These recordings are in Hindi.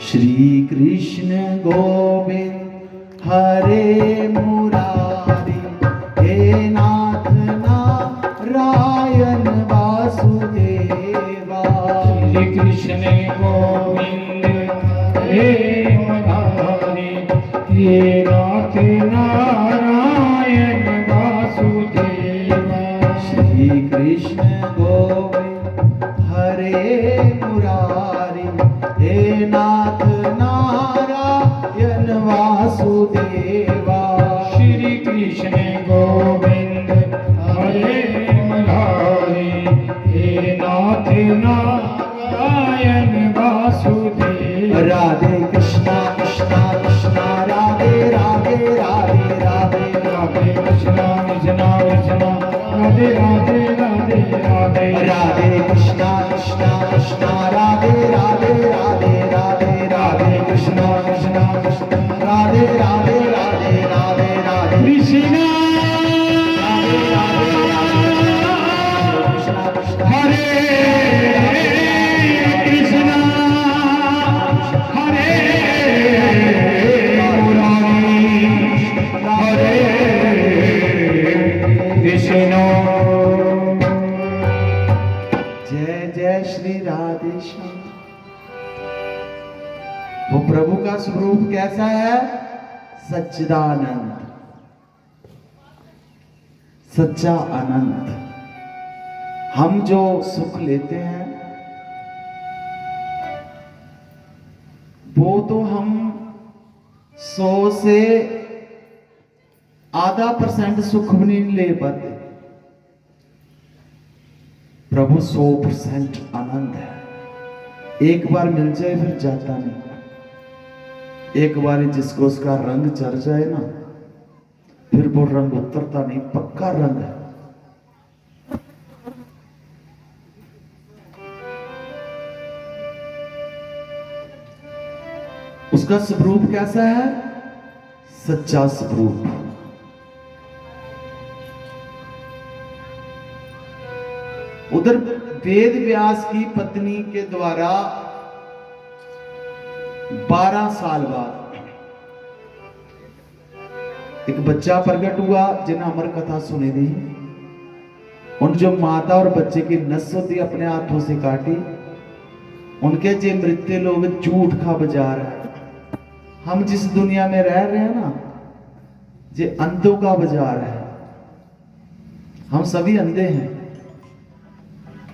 श्री कृष्ण गोविंद हरे मुरारी, हे नाथ नारायण वासुदेवा। श्री कृष्ण गोविंद हरे मुरारी, हे नाथ नारायण वासुदेवा। श्री कृष्ण गोविंद हरे मुरारी, हे नाथ नारायण वासुदेवा। श्री कृष्ण गोविंद हरे मुरारी, हे नाथ नारायण वासुदेवा। राधे कृष्णा कृष्णा कृष्णा राधे राधे राधे राधे राधे कृष्णा कृष्णा कृष्णा राधे राधे राधे राधे। राधे कृष्णा कृष्णा कृष्णा राधे राधे राधे राधे राधे कृष्णा कृष्णा कृष्णा राधे राधे राधे राधे राधे कृष्णा राधे राधे राधे कृष्णा कृष्णा हरे कृष्णा हरे मुरारी, हरे कृष्णा। जय जय श्री राधे श्याम। वो प्रभु का स्वरूप कैसा है? सच्चिदानंद, सच्चा आनंद। हम जो सुख लेते हैं वो तो हम 100 से आधा % सुख भी नहीं ले पाते। प्रभु 100% आनंद है। एक बार मिल जाए फिर जाता नहीं। एक बार जिसको उसका रंग चढ़ जाए ना, फिर वो रंग उतरता नहीं, पक्का रंग है। उसका स्वरूप कैसा है? सच्चा स्वरूप। उधर वेद व्यास की पत्नी के द्वारा 12 साल बाद एक बच्चा प्रकट हुआ, जिन्हें अमर कथा सुनी थी। उन जो माता और बच्चे की नस होती अपने हाथों से काटी, उनके जे मृत्यु लोग झूठ का बाजार है। हम जिस दुनिया में रह रहे हैं ना, जे अंधों का बाजार है। हम सभी अंधे हैं।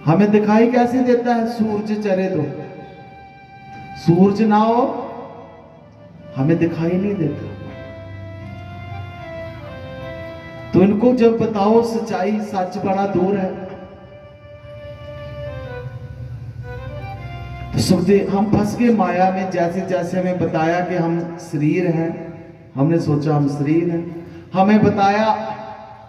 हमें दिखाई कैसे देता है? सूरज चढ़े तो, सूरज ना हो हमें दिखाई नहीं देता। तो इनको जब बताओ सच्चाई, सच बड़ा दूर है। तो सुखदेव हम फंस गए माया में। जैसे जैसे हमें बताया कि हम शरीर हैं, हमने सोचा हम शरीर हैं। हमें बताया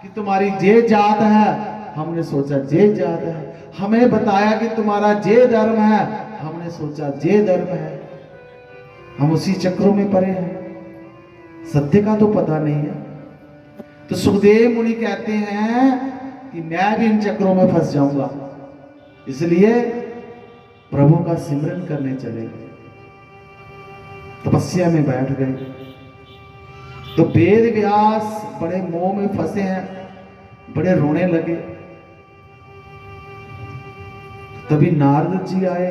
कि तुम्हारी जे जात है, हमने सोचा जे जात है। हमें बताया कि तुम्हारा जे धर्म है, हमने सोचा जे धर्म है। हम उसी चक्रों में पड़े हैं। सत्य का तो पता नहीं है। तो सुखदेव मुनि कहते हैं कि मैं भी इन चक्रों में फंस जाऊंगा, इसलिए प्रभु का सिमरन करने चले गए, तपस्या में बैठ गए। तो वेद व्यास बड़े मोह में फंसे हैं, बड़े रोने लगे। तभी नारद जी आए।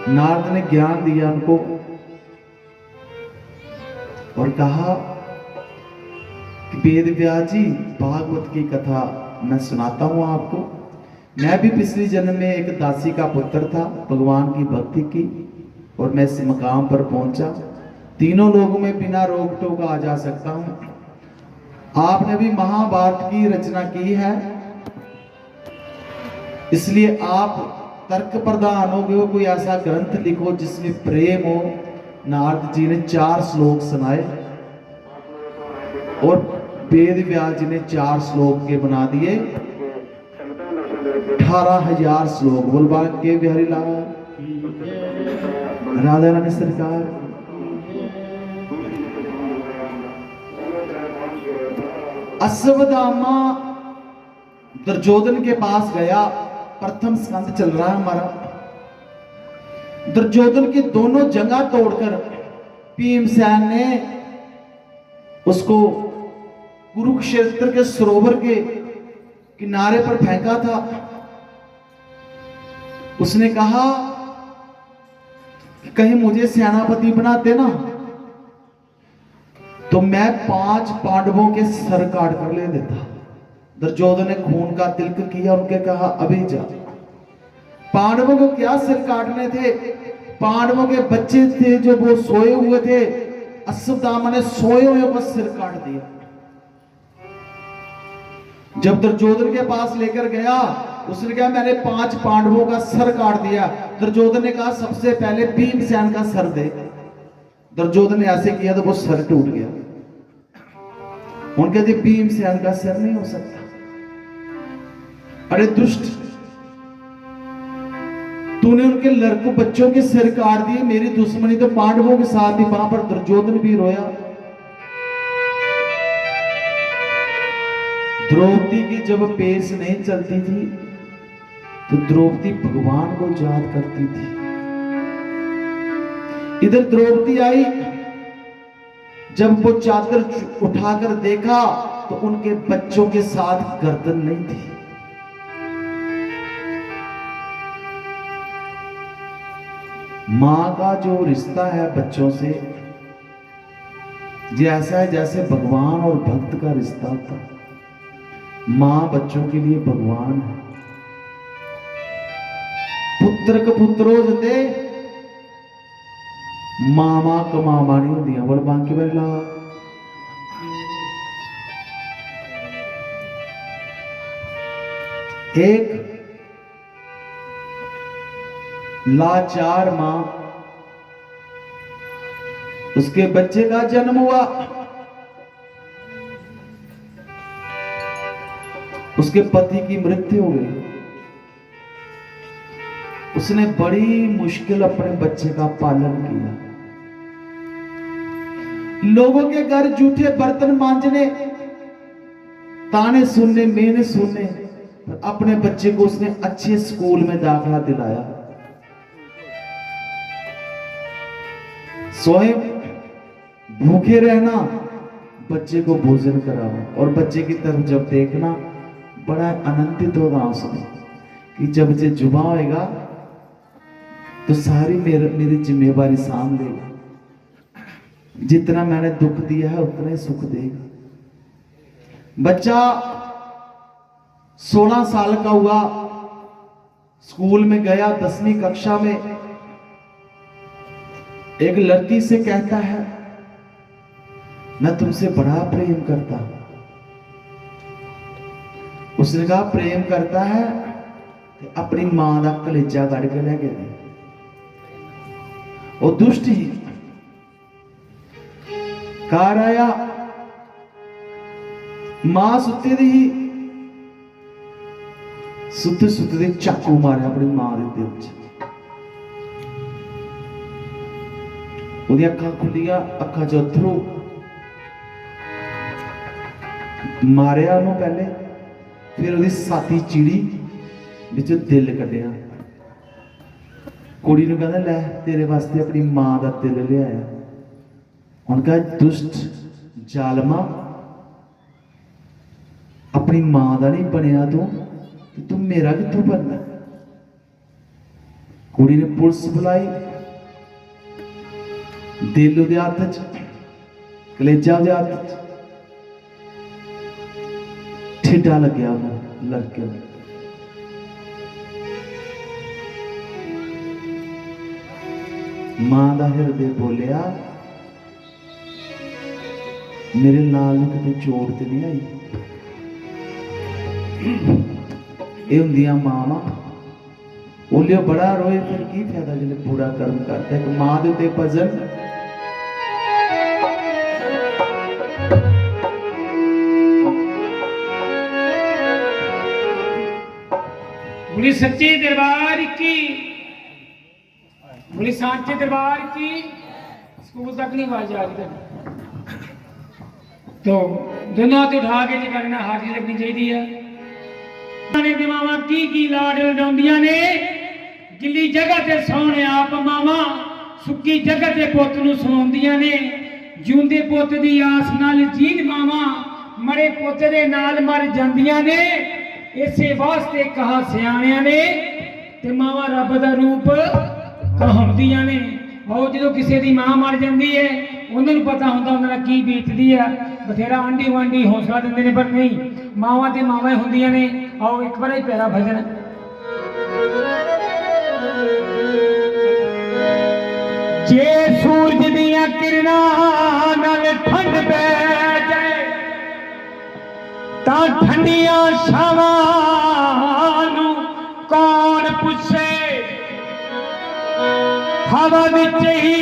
नारद ने ज्ञान दिया उनको और कहा कि वेद व्यास जी, भागवत की कथा मैं सुनाता हूं आपको। मैं भी पिछले जन्म में एक दासी का पुत्र था, भगवान की भक्ति की, और मैं इस मकाम पर पहुंचा। तीनों लोगों में बिना रोक टोक आ जा सकता हूं। आपने भी महाभारत की रचना की है, इसलिए आप तर्क प्रधान हो गए हो। कोई ऐसा ग्रंथ लिखो जिसमें प्रेम हो। नारद जी ने 4 श्लोक सुनाए और वेद व्यास जी ने 4 श्लोक के बना दिए 18,000 श्लोक। बोलबा के बिहारी लाल राधा रानी सरकार। अश्वत्थामा दुर्योधन के पास गया। प्रथम स्कंद चल रहा है हमारा। दुर्योधन की दोनों जंगा तोड़कर भीमसेन ने उसको कुरुक्षेत्र के सरोवर के किनारे पर फेंका था। उसने कहा कि कहीं मुझे सेनापति बनाते ना तो मैं 5 पांडवों के सर काट कर ले देता। दुर्योधन ने खून का तिलक किया, उनके कहा अभी जा। पांडवों को क्या सिर काटने थे? पांडवों के बच्चे थे जो वो सोए हुए थे, अश्वत्थामा ने सोए हुए को सिर काट दिया। जब दुर्योधन के पास लेकर गया, उसने कहा मैंने 5 पांडवों का सर काट दिया। दुर्योधन ने कहा सबसे पहले भीमसेन का सर दे। दुर्योधन ने ऐसे किया तो वो सर टूट गया। उनके कहते भीमसेन का सर नहीं हो सकता। अरे दुष्ट, तूने उनके लड़कों बच्चों के सिर काट दिए, मेरी दुश्मनी तो पांडवों के साथ ही। वहां पर दुर्योधन भी रोया। द्रौपदी की जब पेश नहीं चलती थी तो द्रौपदी भगवान को याद करती थी। इधर द्रौपदी आई, जब वो चादर उठाकर देखा तो उनके बच्चों के साथ गर्दन नहीं थी। मां का जो रिश्ता है बच्चों से, जैसा है जैसे भगवान और भक्त का रिश्ता था। मां बच्चों के लिए भगवान है। पुत्र का पुत्रो जते मामा कमामा नहीं होती। बोल बांकी बैला एक लाचार मां, उसके बच्चे का जन्म हुआ, उसके पति की मृत्यु हो गई। उसने बड़ी मुश्किल अपने बच्चे का पालन किया। लोगों के घर जूठे बर्तन मांजने, ताने सुनने, मेने सुनने, अपने बच्चे को उसने अच्छे स्कूल में दाखिला दिलाया। स्वयं भूखे रहना, बच्चे को भोजन कराना, और बच्चे की तरफ जब देखना बड़ा आनंदित होगा उसमें कि जब ये जुबा होएगा तो सारी मेरी जिम्मेवारी साम लेगा। जितना मैंने दुख दिया है उतना ही सुख देगा। बच्चा 16 साल का हुआ, स्कूल में गया, 10वीं कक्षा में। एक लड़की से कहता है मैं तुमसे बड़ा प्रेम करता हूं। उसने कहा प्रेम करता है तो अपनी मां का कलेजा कड़ के लेके दे। और दुष्ट ही कार आया, मां सुते दी, सुते सुते दे चाकू मारे अपनी मां के दिल च। अखा खुलिया, अखा चो अथरू मारिया उन्होंने पहले, फिर उसकी साथी चिड़ी बिचों दिल कढ़िया। कुड़ी नूं कहंदा लै तेरे वास्ते अपनी मां का दिल लियाया। हुण कहा दुष्ट जालमा, अपनी मां का नहीं बनया तू मेरा कित्थों बनना। कुड़ी ने पुलिस बुलाई, दिल उहदे हत्थ च, कलेजा उहदे हत्थ च, ठेडा लग्या लड़के। मां का हृदय बोलिया मेरे लाल नूं किते चोट ते नहीं आई। ये हुंदियां मावां। ओलियो बड़ा रोए फिर की फायदा जिन्हें बुरा कर्म करता है। मां दे उत्ते भजन बोली सच्चे दरबार की, बोली सांचे दरबार की। स्कूल तक नहीं आवाज आ रही तो दोनों हाथ उठा के करना हाजिरी लगनी चाहिए है। मावा की लाड लडाउंदियां ने गिली जगह ते सौने आप मावा सुक्की जगह ते पुत नूं सौंदियां ने जिउंदे पुत दी आस नाल जीन मावा मरे पुत दे नाल मर जांदियां ने इसे वास्ते कहा सियाणियां ने ते मावा रब दा रूप कहाउंदियां ने और जो किसी दी मां मर जाती है उन्होंने पता होंदा उन्हां की बीतदी है बथेरा आंडी वांडी हौसला दिंदे ने पर नहीं मावां ते मावां ही हुंदियां ने आओ एक बार ही प्यारा भजन जे सूरज दियां किरणां नाल ठंड पै जाए तां ठंडियां छावां नूं कौन पुछे हवा विच ही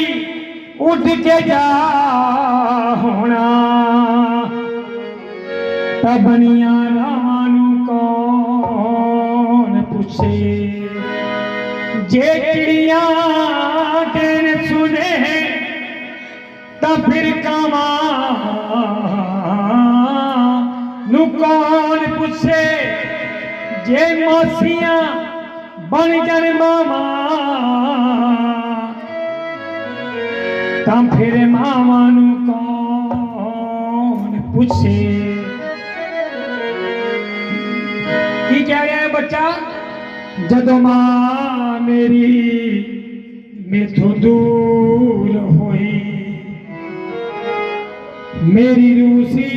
उड़ के जा होना तबनिया रावां नूं कौन पुछे जे चिड़ियां दिन सुने तां फिर कावां नूं कौन पुछे जे मौसियां बन जान मावां तां फिर मावां नूं कौन पुछे की कह रहा है बच्चा जदों मां मेरी मेथों दूर होई मेरी रूसी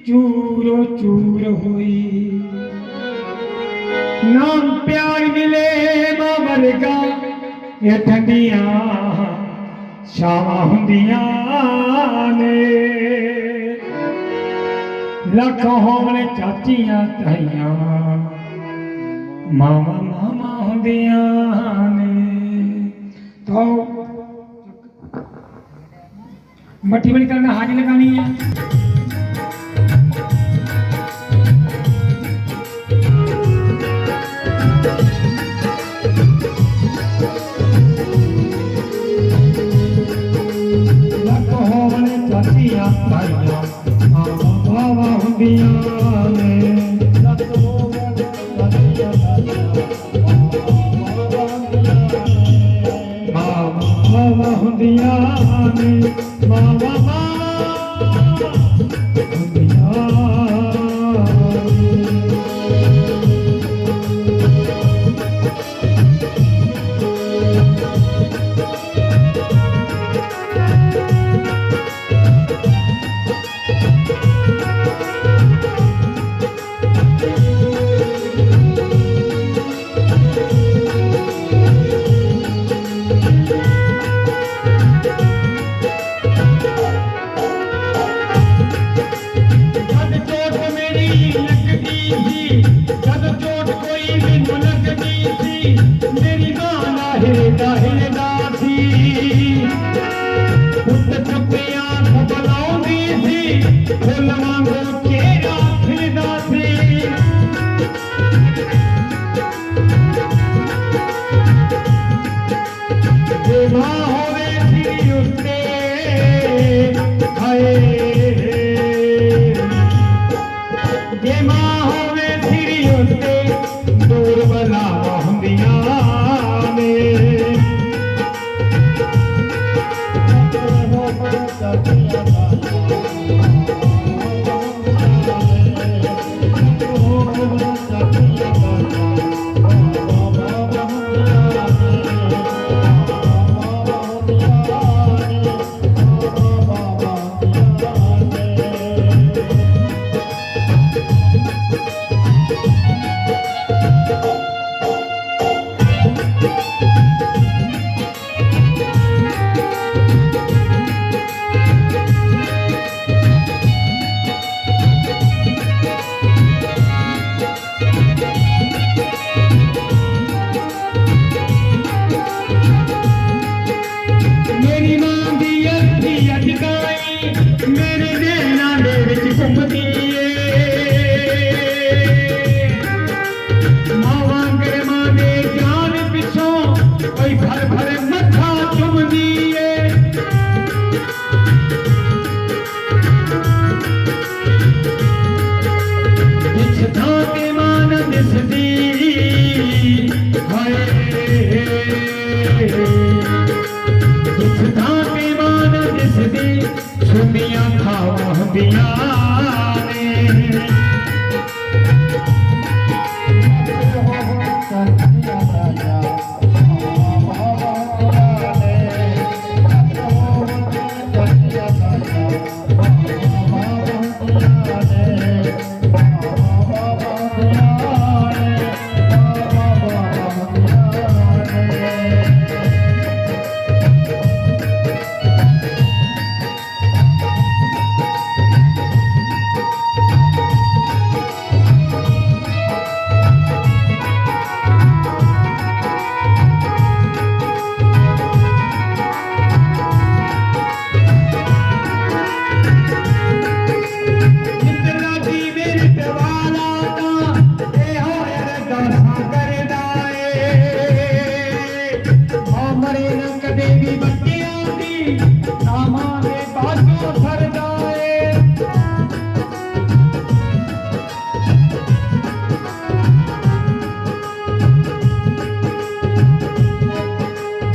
चूरो चूर हुई नाम प्यार मिले मां वर्गा ये ठंडियां छावां हुंदियां ने लख होवन चाचियां ताइयां मामा मामा हुंदियां ने तो मट्टी बड़ी करना हाजी लगानी है मावा हुंदियां ने मावा हुंदियां ने मावा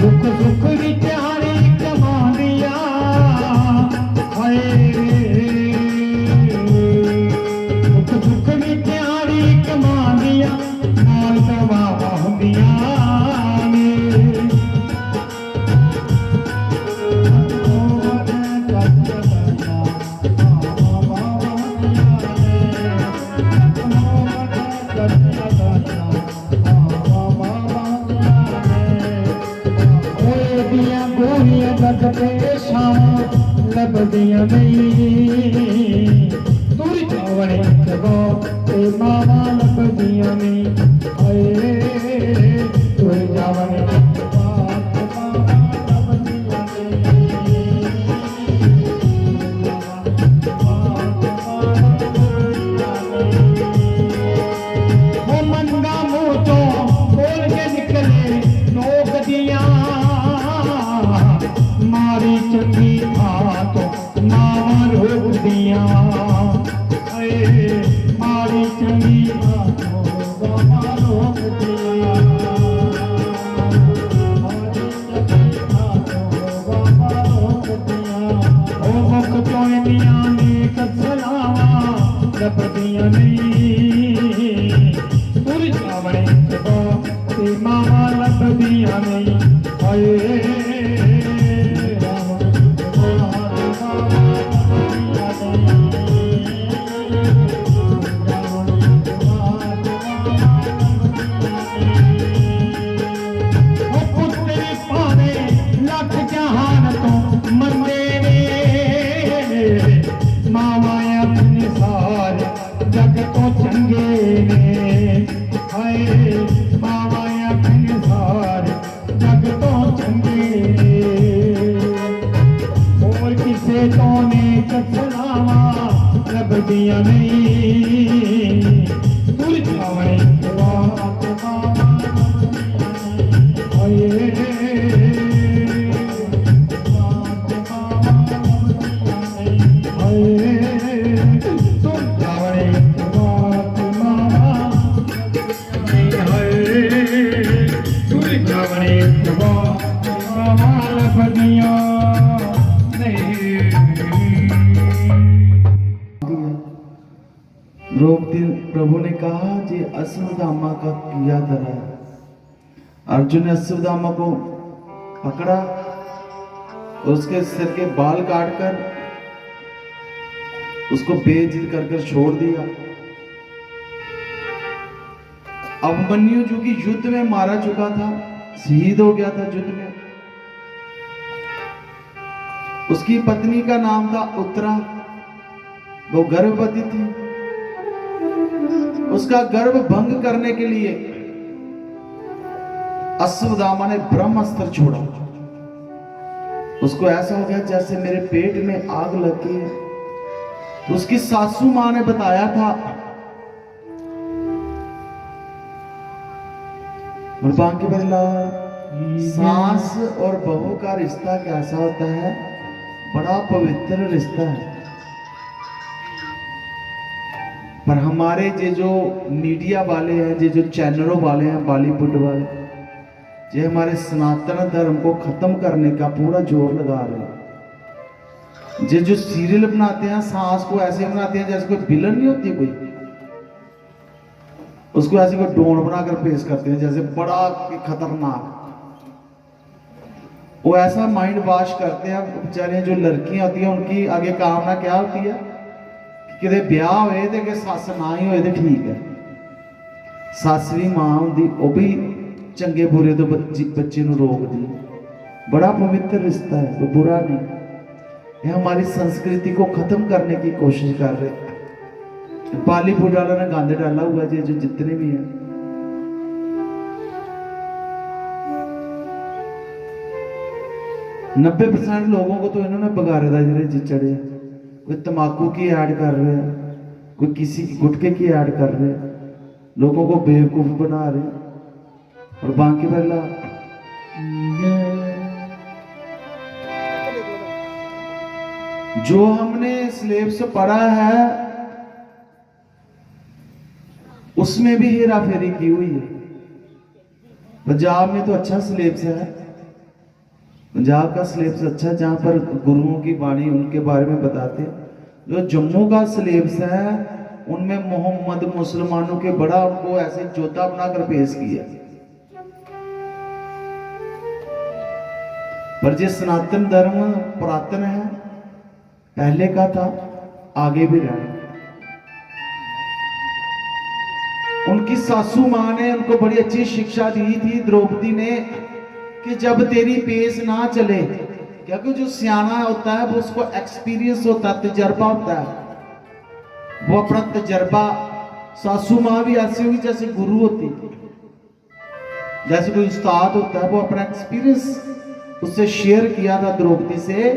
दुख सुख विच हरि कमांदिया हाय दुख सुख विच हरि कमांदिया नाल दवावां हुंदियां ने लभदियां नहीं तुर जावणे जगो ते मावा लभदियां नहीं हाय तुर जावणे मंगा मुंह तो बोल के निकले लोग दियां मारी चंगी तो मावा रोकदियां मारी चंगी तो मावा रोकदियां ओ मुख चोंदियां ने कसलावा लभदियां नहीं तुर जावणे जगो ते मावा लभदियां नहीं हाय जग तो चंगे ने हाय मावा अपने सारे जग तो चंगे और किसे तो ने कसलावा लभदियां नहीं तुर जावणे वात मावा हाय द्रौपदी प्रभु ने कहा जी अश्वत्थामा का किया धरा है। अर्जुन ने अश्वत्थामा को पकड़ा और उसके सिर के बाल काटकर उसको बेइज्जत कर छोड़ दिया। अभिमन्यु जो कि युद्ध में मारा चुका था, शहीद हो गया था युद्ध में, उसकी पत्नी का नाम था उत्तरा, वो गर्भवती थी। उसका गर्भ भंग करने के लिए अश्वत्थामा ने ब्रह्मास्त्र छोड़ा। उसको ऐसा हो गया जैसे मेरे पेट में आग लगी है। तो उसकी सासू मां ने बताया था, और बाकी बल्ला सास और बहू का रिश्ता कैसा होता है, बड़ा पवित्र रिश्ता है। पर हमारे ये जो मीडिया वाले हैं, ये जो चैनलों वाले हैं, बॉलीवुड वाले, ये हमारे सनातन धर्म को खत्म करने का पूरा जोर लगा रहे हैं। ये जो सीरियल बनाते हैं, सास को ऐसे बनाते हैं जैसे कोई विलन नहीं होती कोई, उसको ऐसे कोई डोन बनाकर पेश करते हैं जैसे बड़ा खतरनाक। वो ऐसा माइंड वॉश करते हैं बेचारे। जो लड़कियां होती हैं उनकी आगे कामना क्या होती है कि ब्याह होए ते कि सस ना ही होए तो ठीक है। सस भी मां होंदी, वो भी चंगे बुरे तो बच्चे ਨੂੰ रोकदी। बड़ा पवित्र रिश्ता है, वो बुरा नहीं। ये हमारी संस्कृति को खत्म करने की कोशिश कर रहे। बॉलीवुड वालों ने गांधे डाला हुआ है, जो जितने भी हैं। नब्बे 90% लोगों को तो इन्होंने बगारे चढ़े। कोई तंबाकू की ऐड कर रहे हैं, कोई किसी की गुटखे की ऐड कर रहे हैं, लोगों को बेवकूफ बना रहे। और बाकी वाला जो हमने सिलेबस पढ़ा है उसमें भी हेरा फेरी की हुई है। पंजाब में तो अच्छा सिलेबस है, पंजाब का सिलेबस अच्छा है, जहाँ पर गुरुओं की वाणी उनके बारे में बताते। जो जम्मू का सिलेबस है उनमें मोहम्मद मुसलमानों के बड़ा उनको ऐसे जोता बनाकर पेश किया। पर जो सनातन धर्म पुरातन है, पहले का था, आगे भी रहना। उनकी सासू माँ ने उनको बड़ी अच्छी शिक्षा दी थी द्रौपदी ने कि जब तेरी पेस ना चले, क्योंकि जो सियाना होता है वो उसको एक्सपीरियंस होता है, तजर्बा होता है, वो अपना तजर्बा। सासू माँ भी ऐसी होगी जैसे गुरु होती, जैसे कोई उस्ताद होता है, वो अपना एक्सपीरियंस उससे शेयर किया था द्रौपदी से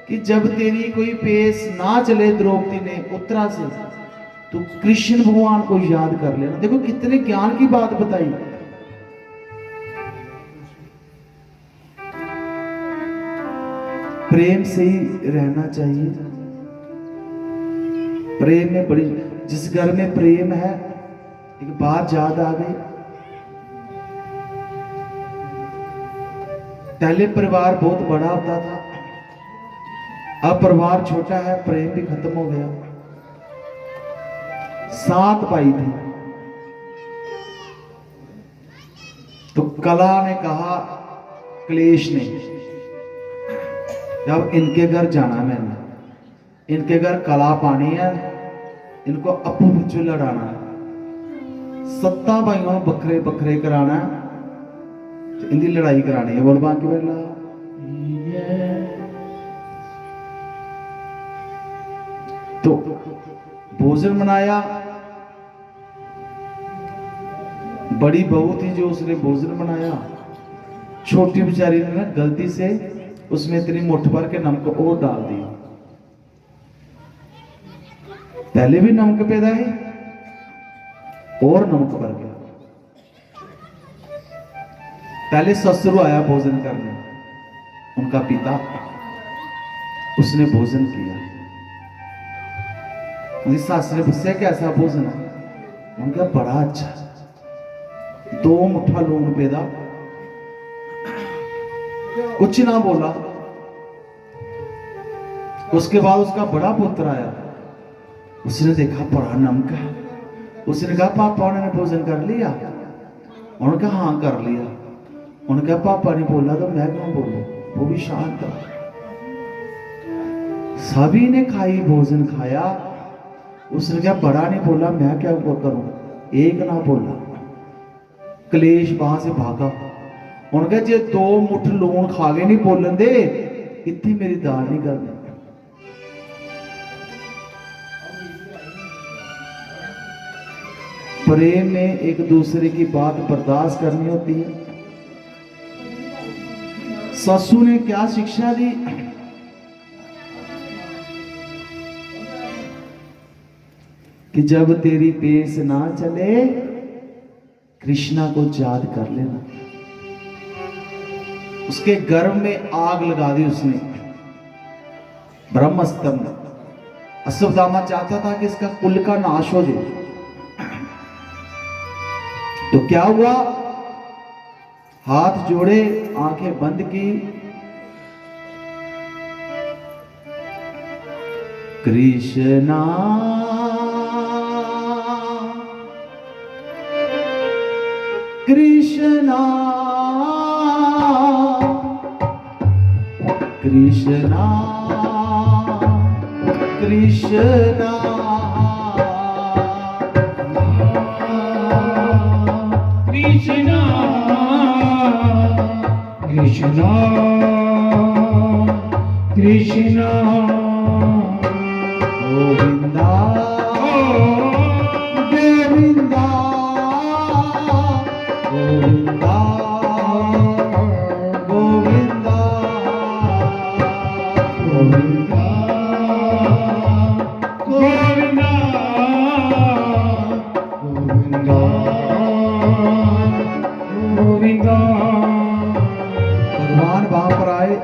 कि जब तेरी कोई पेस ना चले, द्रौपदी ने उत्तरा से, तो कृष्ण भगवान को याद कर लेना। देखो कितने ज्ञान की बात बताई। प्रेम से ही रहना चाहिए। प्रेम में बड़ी, जिस घर में प्रेम है, एक बात याद आ गई। पहले परिवार बहुत बड़ा होता था, अब परिवार छोटा है, प्रेम भी खत्म हो गया। 7 भाई थे, तो कला ने कहा क्लेश ने, जब इनके घर जाना मैंने, इनके घर कला पानी है, इनको अपू बच्चों लड़ाना है, 7 भाइयों बखरे बखरे कराना है, तो इनकी लड़ाई करानी है। बोल बाकी बेला तो भोजन बनाया। बड़ी बहू थी जो उसने भोजन बनाया, छोटी बेचारी ने ना गलती से उसमें इतनी मुट्ठ भर के नमक और डाल दिया। पहले भी नमक पैदा है और नमक भर गया। पहले ससुर आया भोजन करने, उनका पिता, उसने भोजन किया। उनकी सास ने पूछा कैसा भोजन है, उनका बड़ा अच्छा, 2 मुट्ठा लून पैदा, कुछ ना बोला। उसके बाद उसका बड़ा पुत्र आया, उसने देखा बड़ा नमक है, उसने कहा पापा उन्होंने भोजन कर लिया? उन्होंने कहा हाँ कर लिया। उन्होंने कहा पापा ने बोला तो मैं क्यों बोलूं? वो भी शांत था। सभी ने खाई, भोजन खाया, उसने कहा बड़ा नहीं बोला, मैं क्या करूं? एक ना बोला, क्लेश वहां से भागा। उन्होंने कहा जे 2 मुठ लून खा के नहीं बोलन दे, इतनी मेरी दाल नहीं करनी। प्रेम में एक दूसरे की बात बर्दाश्त करनी होती है। ससु ने क्या शिक्षा दी? कि जब तेरी पेस ना चले, कृष्णा को याद कर लेना। उसके गर्भ में आग लगा दी उसने, ब्रह्मस्तंभ में। अश्वत्थामा चाहता था कि इसका कुल का नाश हो जाए, तो क्या हुआ? हाथ जोड़े, आंखें बंद की, कृष्णा कृष्णा कृष्णा कृष्णा कृष्णा कृष्णा कृष्णा गोविंदा गोविंदा गोविंदा गोविंदा गोविंदा गोविंदा गोविंदा गोविंदा। भगवान वहां पर आए,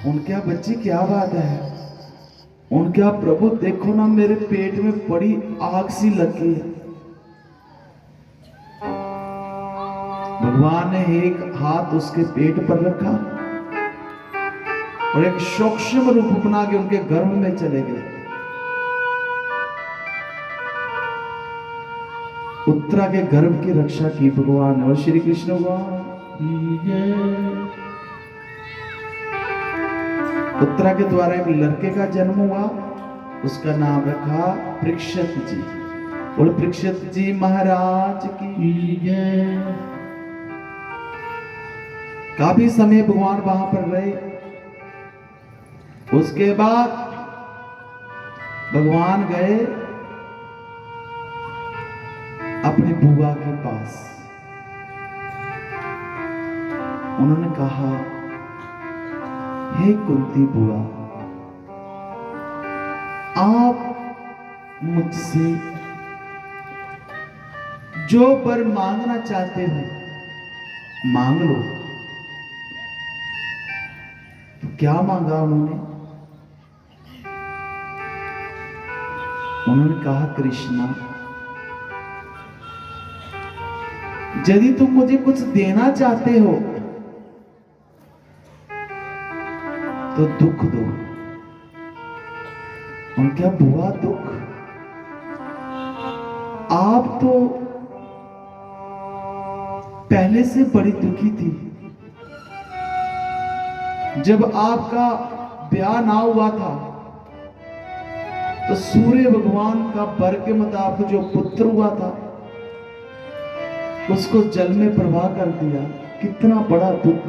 उनके बच्चे क्या बात है? उनके प्रभु देखो ना, मेरे पेट में बड़ी आग सी लगी है। भगवान ने एक हाथ उसके पेट पर रखा और एक सूक्ष्म रूप बना के उनके गर्भ में चले गए। उत्तरा के गर्भ की रक्षा की भगवान और श्री कृष्ण भगवान। उत्तरा के द्वारा एक लड़के का जन्म हुआ, उसका नाम रखा परीक्षित जी। और परीक्षित जी महाराज की जय। काफी समय भगवान वहां पर रहे। उसके बाद भगवान गए अपनी बुआ के पास। उन्होंने कहा, हे कुंती बुआ, आप मुझसे जो वर मांगना चाहते हो मांग लो। तो क्या मांगा उन्होंने? उन्होंने कहा, कृष्णा, यदि तुम मुझे कुछ देना चाहते हो तो दुख दो। और क्या बुआ दुख? आप तो पहले से बड़ी दुखी थी। जब आपका ब्याह ना हुआ था तो सूर्य भगवान का वर के मुताबिक जो पुत्र हुआ था उसको जल में प्रवाह कर दिया। कितना बड़ा दुख।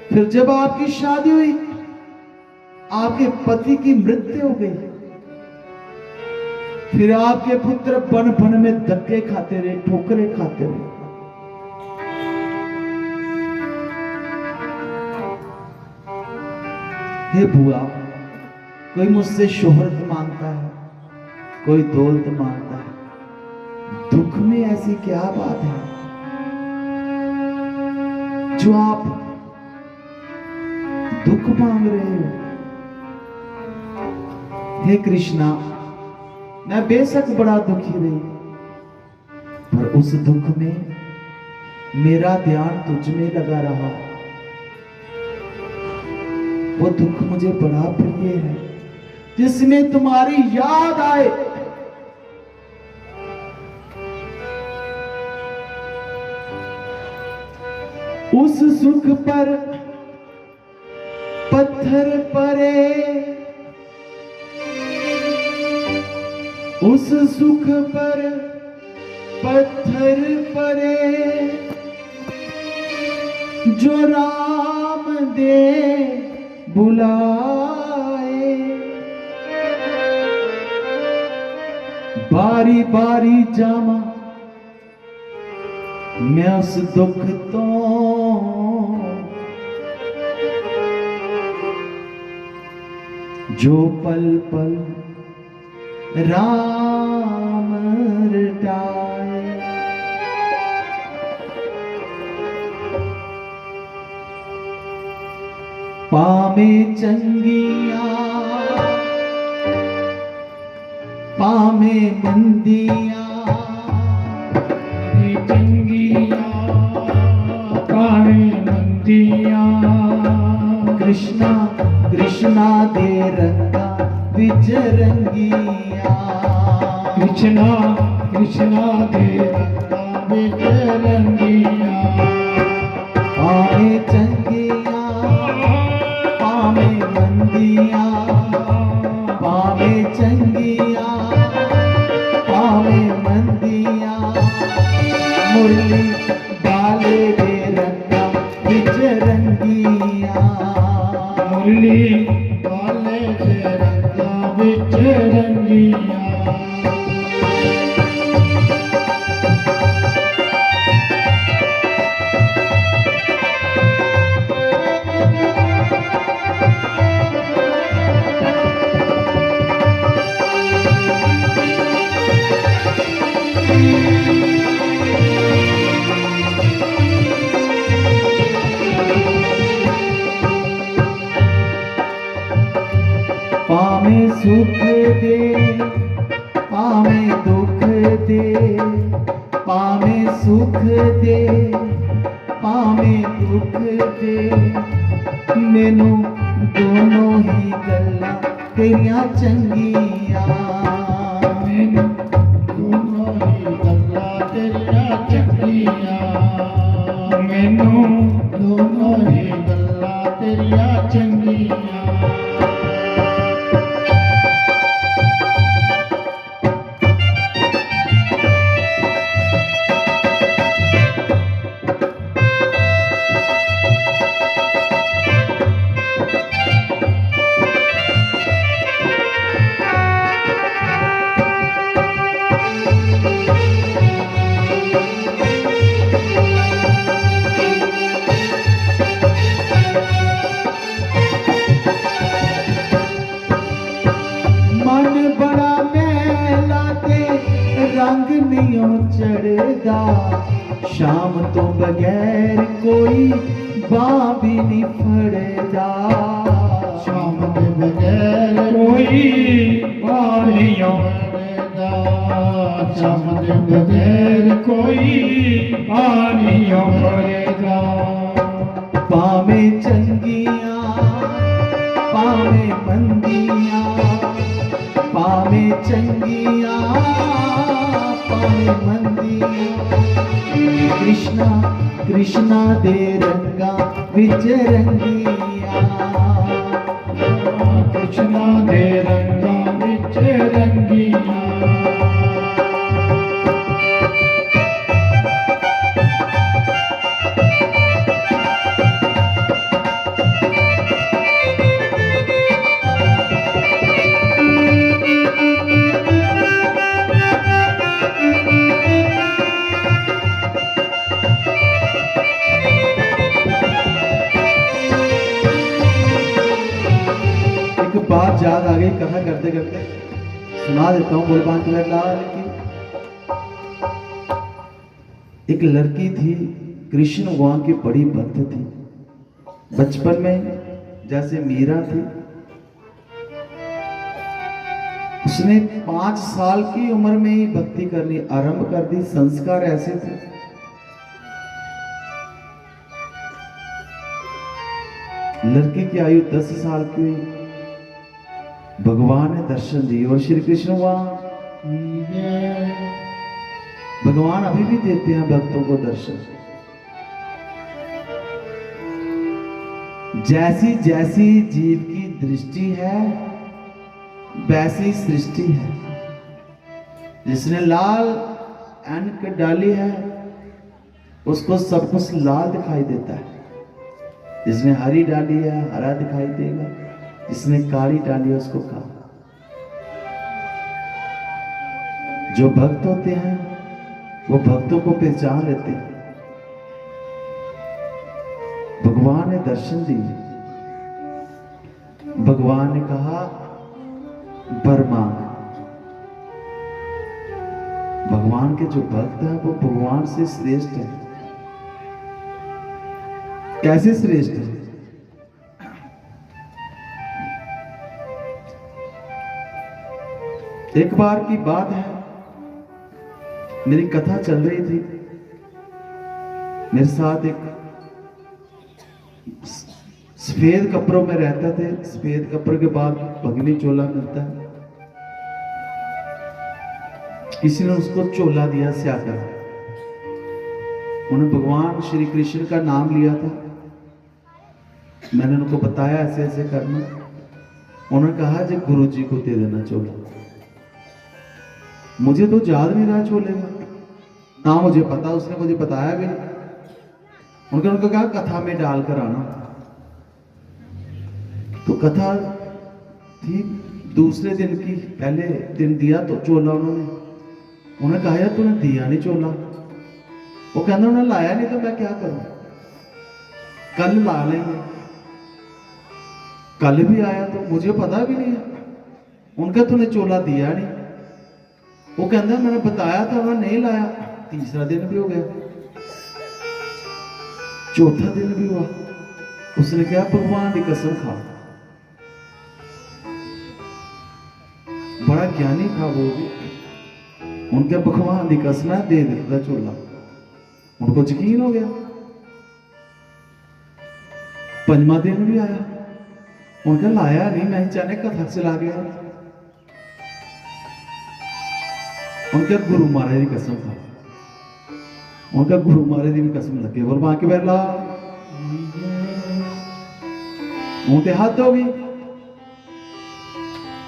फिर जब आपकी शादी हुई, आपके पति की मृत्यु हो गई। फिर आपके पुत्र बन बन में धक्के खाते रहे, ठोकरे खाते रहे। हे बुआ, कोई मुझसे शोहरत मांगता है, कोई दौलत मांगता है। दुख में ऐसी क्या बात है जो आप दुख मांग रहे हो? हे कृष्णा, मैं बेशक बड़ा दुखी रही, पर उस दुख में मेरा ध्यान तुझ में लगा रहा। वो दुख मुझे बड़ा प्रिय है, जिसमें तुम्हारी याद आए। उस सुख पर पत्थर पड़े, उस सुख पर पत्थर पड़े, जो राम दे बुलाए। बारी बारी जामा मैं उस दुख तो, जो पल पल राम रटाए। पामे चंगिया पामे मंदिया, चंगिया पावे मंदिया। कृष्णा कृष्णा दे रंगा विच रंगिया। कृष्णा कृष्णा दे रंगा विच रंगिया। पामे चंगिया पामे मंदिया, पामे चंगिया पामे मंदिया। मुरली डाले दे रंगा विच रंगिया। मुरली डाले दे रंगा विच रंगिया। पामे सुख दे पामे दुख दे, पामे सुख दे मैनू दोनों ही गल्लां तेरियां चंगियां, मैनू दोनों ही गल्लां तेरियां चंगियां, मैनू दोनों ही गल्लां तेरियां चंगियां। मन बड़ा मैला ते रंग नहीं चढ़दा, शाम तो बगैर कोई बां भी नहीं फड़दा, शाम के बगैर कोई बालियों फड़दा, शाम के बगैर कोई बालियों फड़दा। पावे चंगियां पावे मंदियां, पावे चंगियां पावे मंदियां, कृष्णा कृष्णा दे रंगा विच रंगियां, कृष्णा दे रंगां विच रंगियां। एक बात याद आ गई कथा करते करते, सुना देता हूँ बोलबान तुम्हें लाल की। एक लड़की थी, कृष्ण भगवान की बड़ी भक्त थी। बचपन में जैसे मीरा थी, उसने 5 साल की उम्र में ही भक्ति करनी आरंभ कर दी। संस्कार ऐसे थे। लड़के की आयु 10 साल की हुई, भगवान ने दर्शन दिए। और श्री कृष्ण भगवान अभी भी देते हैं भक्तों को दर्शन। जैसी जैसी जीव की दृष्टि है वैसी सृष्टि है। जिसने लाल ऐनक डाली है उसको सब कुछ लाल दिखाई देता है। जिसने हरी डाली है हरा दिखाई देगा, जिसने काली डाली है उसको काला। जो भक्त होते हैं वो भक्तों को पहचान लेते हैं। भगवान ने दर्शन दिए। भगवान ने कहा वर मांग। भगवान के जो भक्त हैं वो भगवान से श्रेष्ठ है। कैसे श्रेष्ठ है? एक बार की बात है, मेरी कथा चल रही थी। मेरे साथ एक सफेद कपड़ों में रहता थे। सफेद कपड़ों के बाद भगनी चोला मिलता है। किसी ने उसको चोला दिया स्याकर। उन्होंने भगवान श्री कृष्ण का नाम लिया था। मैंने उनको बताया ऐसे ऐसे करना। उन्होंने कहा जी गुरु जी को दे देना चोला। मुझे तो याद नहीं रहा चोले का ना, मुझे पता, उसने मुझे बताया भी नहीं। उनको कहा कथा में डालकर आना। तो कथा थी दूसरे दिन की। पहले दिन दिया तो चोला उन्होंने कहा यार तूने दिया नहीं चोला। वो कहना उन्हें लाया नहीं तो मैं क्या करूं, कल ला लेंगे। कल भी आया तो मुझे पता भी नहीं है। उनका तूने चोला दिया नहीं। वो कहता मैंने बताया था उन्होंने नहीं लाया। तीसरा दिन भी हो गया, चौथा दिन भी हुआ। उसने कहा भगवान की कसम खा। बड़ा ज्ञानी था वो भी। उनके भगवान की कसम है, दे देता चोला। उनको यकीन हो गया। पंजवा दिन भी आया, उनका लाया नहीं, मैं चाहने कथा चला गया। उनका गुरु महाराज की कसम था, उनका गुरु महाराज की भी कसम लगे बोल बाकी बेला हूं तो हद हो गई।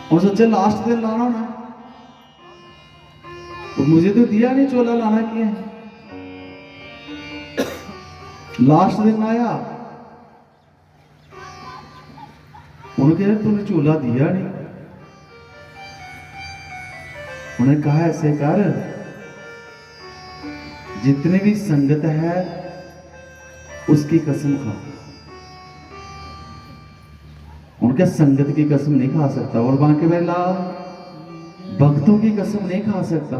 और सोचे लास्ट दिन लाना होना, तो मुझे तो दिया नहीं चोला लाना किया है। लास्ट दिन आया, उन्होंने कहा तूने चोला दिया नहीं। उन्हें कहा ऐसे कर, जितने भी संगत है उसकी कसम खा। उनके संगत की कसम नहीं खा सकता, और बाकी बेला भक्तों की कसम नहीं खा सकता,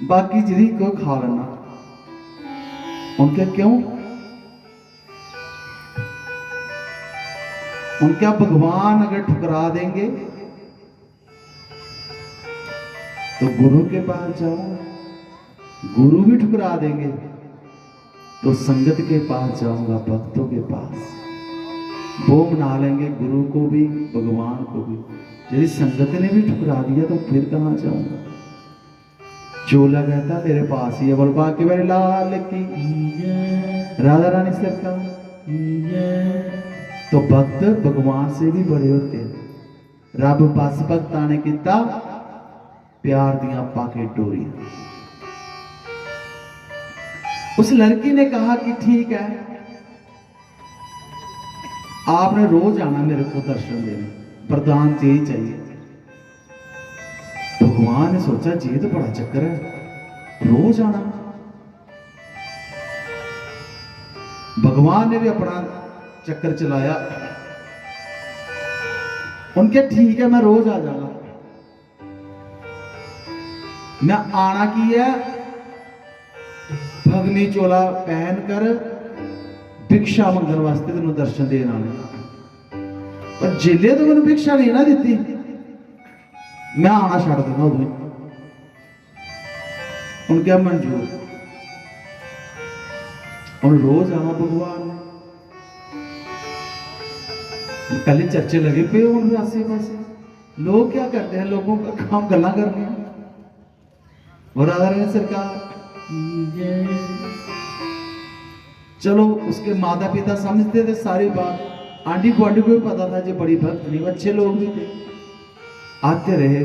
बाकी जिरी को खा लेना। उनके क्यों? उनका भगवान अगर ठुकरा देंगे तो गुरु के पास जाओ, गुरु भी ठुकरा देंगे तो संगत के पास जाऊंगा, भक्तों के पास। वो मना लेंगे गुरु को भी भगवान को भी। यदि संगत ने भी ठुकरा दिया तो फिर कहां जाऊंगा। चोला कहता मेरे पास ही है, बोल बाकी मेरे लाल की राधा रानी सरकार। तो भक्त भगवान से भी बड़े होते हैं। रब बस भक्ता ने किता प्यार दिया पाके डोरियां। उस लड़की ने कहा कि ठीक है, आपने रोज आना मेरे को दर्शन देने, प्रदान यही चाहिए। भगवान ने सोचा जी तो बड़ा चक्कर है, रोज आना। भगवान ने भी अपना चक्कर चलाया। उनके ठीक है मैं रोज आ जाऊंगा। मैं आना की है भगनी चोला पहन कर भिक्षा मंगन वास्ते तेन दर्शन देना आने, पर जिले तो मैंने भिक्षा नहीं ना दी, मैं आना छड़ देना उदू। उनके मंजूर, उन रोज आना भगवान ने। पहले चर्चे लगे पे उन आसे पासे, लोग क्या करते हैं, लोगों का काम गल्ला कर रहे हैं। और राधा रानी सरकार चलो उसके माता पिता समझते थे सारी बात, आंटी गुआंटी को भी पता था जो बड़ी भक्त नहीं, अच्छे लोग भी थे, आते रहे।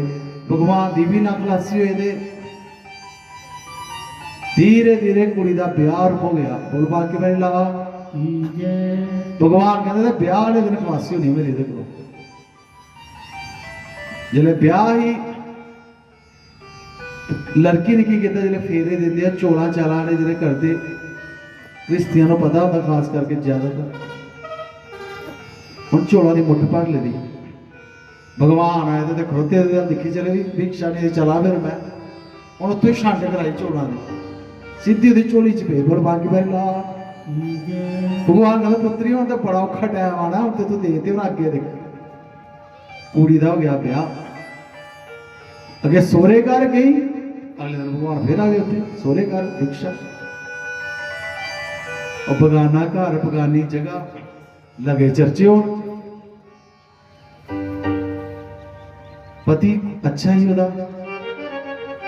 भगवान दी भी ना खलासी हुए थे। धीरे धीरे कुड़ी का ब्याह हो गया। बोल बाकी मेरी ला भगवान कहते थे ब्याह वाले दिन खलासी होनी मेरी देखो। जिले ब्याह ही लड़की ने की किया, जिले फेरे देंगे चोला चाला ने जिले करते क्रिश्तियां को पता होता, खास करके ज्यादातर हम चोला की मुठ भर ली। भगवान आए तो खड़ोते दिखी चले भी भिक्षा नहीं चला, फिर मैं हूँ उत्थों छंड कराई चोला ने सीधी ओदी झोली च पे। बोल बाकी मेरी ला भगवान कहते पुत्री हूं तो बड़ा औखा टाइम आना, हूं तो तू देखते हूं अगे देख। कुड़ी का हो गया ब्याह, अगे सोहरे घर गई, अगले दिन भगवान फिर आ गए उत्थे सोहरे घर भिक्षा। और बगाना घर बगानी जगह लगे चर्चे हो। पति अच्छा ही होता,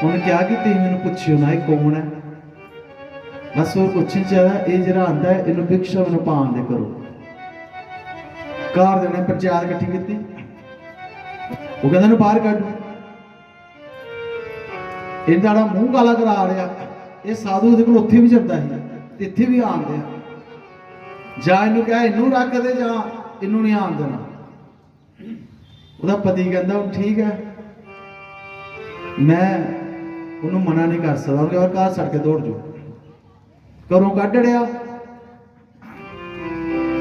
उन्हें क्या कि मैंने पूछियो ना कौन है, बस और कुछ नहीं चाहिए, ये जरा आता है इन भिक्षा मैंने पान दे करो। घर देने पंचायत इकट्ठी की, वो कहते बाहर कट, इनका मूँह काला करा रहा, ये साधु को उत्थे भी चलता है, इत्थे भी आन दिया, जा इनू कह इनू रख दे, जा इनू नहीं आन देना। ਉਹਦਾ पति कहता ठीक है मैं उन्होंने मना नहीं कर सकता, उन्हें और घर छड़ के दौड़ जाओ। घरों कढ़ लिया,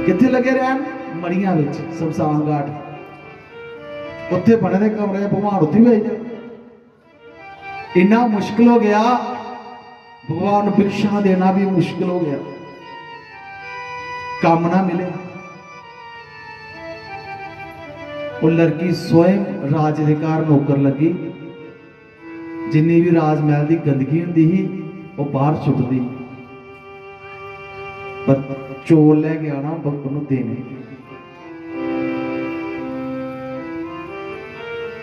कित्थे लगे रहन मड़ियां विच शमशान घाट, उत्थे बने दे कमरे, भगवान उत्थे भी आई जाए। इन्ना मुश्किल हो गया, भगवान भिक्षा देना भी मुश्किल हो गया, काम ना मिले। वो लड़की स्वयं राजधिकार नौकर लगी, जिन्नी भी राजमहल की गंदगी होंदी ही वो बाहर छुटदी। पर चोल लैके आना उन्होंने देने।